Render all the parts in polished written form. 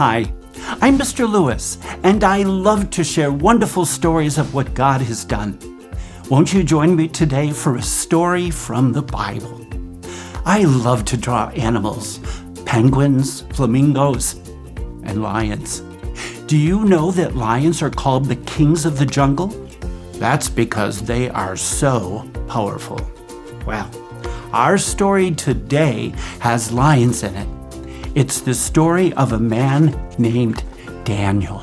Hi, I'm Mr. Lewis, and I love to share wonderful stories of what God has done. Won't you join me today for a story from the Bible? I love to draw animals, penguins, flamingos, and lions. Do you know that lions are called the kings of the jungle? That's because they are so powerful. Well, our story today has lions in it. It's the story of a man named Daniel.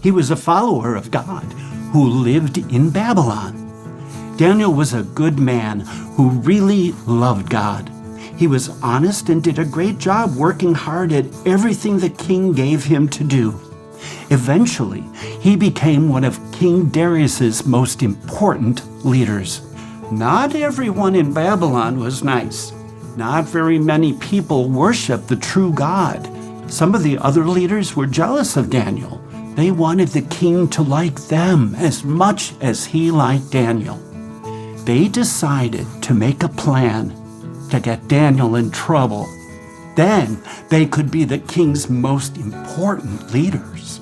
He was a follower of God who lived in Babylon. Daniel was a good man who really loved God. He was honest and did a great job working hard at everything the king gave him to do. Eventually, he became one of King Darius's most important leaders. Not everyone in Babylon was nice. Not very many people worshiped the true God. Some of the other leaders were jealous of Daniel. They wanted the king to like them as much as he liked Daniel. They decided to make a plan to get Daniel in trouble. Then they could be the king's most important leaders.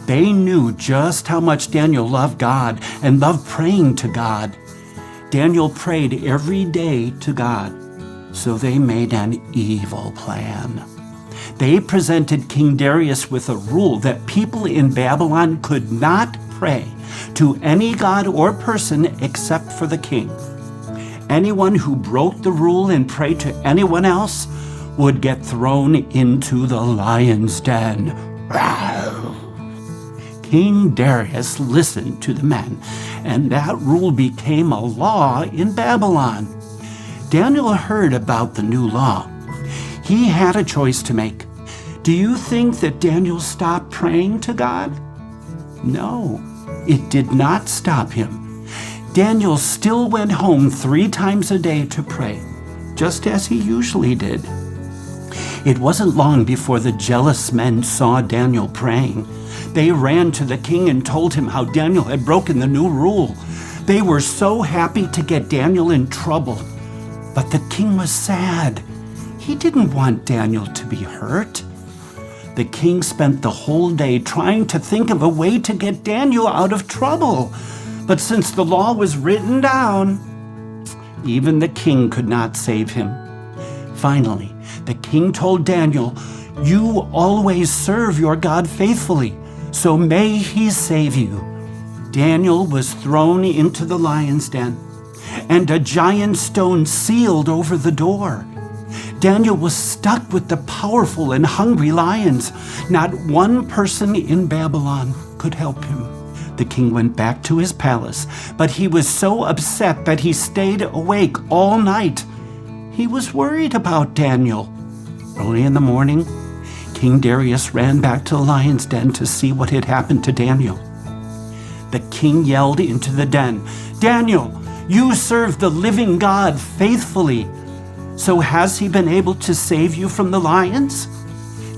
They knew just how much Daniel loved God and loved praying to God. Daniel prayed every day to God. So they made an evil plan. They presented King Darius with a rule that people in Babylon could not pray to any god or person except for the king. Anyone who broke the rule and prayed to anyone else would get thrown into the lion's den. King Darius listened to the men, and that rule became a law in Babylon. Daniel heard about the new law. He had a choice to make. Do you think that Daniel stopped praying to God? No, it did not stop him. Daniel still went home 3 times a day to pray, just as he usually did. It wasn't long before the jealous men saw Daniel praying. They ran to the king and told him how Daniel had broken the new rule. They were so happy to get Daniel in trouble. But the king was sad. He didn't want Daniel to be hurt. The king spent the whole day trying to think of a way to get Daniel out of trouble. But since the law was written down, even the king could not save him. Finally, the king told Daniel, "You always serve your God faithfully, so may he save you." Daniel was thrown into the lion's den, and a giant stone sealed over the door. Daniel was stuck with the powerful and hungry lions. Not one person in Babylon could help him. The king went back to his palace, but he was so upset that he stayed awake all night. He was worried about Daniel. Early in the morning, King Darius ran back to the lion's den to see what had happened to Daniel. The king yelled into the den, "Daniel, you serve the living God faithfully. So has he been able to save you from the lions?"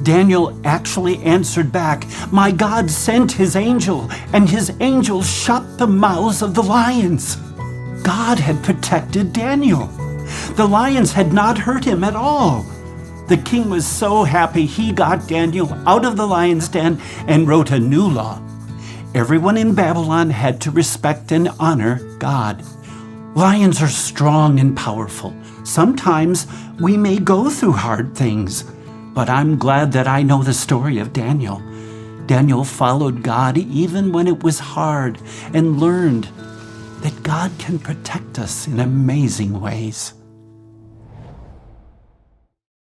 Daniel actually answered back, "My God sent his angel, and his angel shut the mouths of the lions." God had protected Daniel. The lions had not hurt him at all. The king was so happy he got Daniel out of the lion's den and wrote a new law. Everyone in Babylon had to respect and honor God. Lions are strong and powerful. Sometimes we may go through hard things, but I'm glad that I know the story of Daniel. Daniel followed God even when it was hard and learned that God can protect us in amazing ways.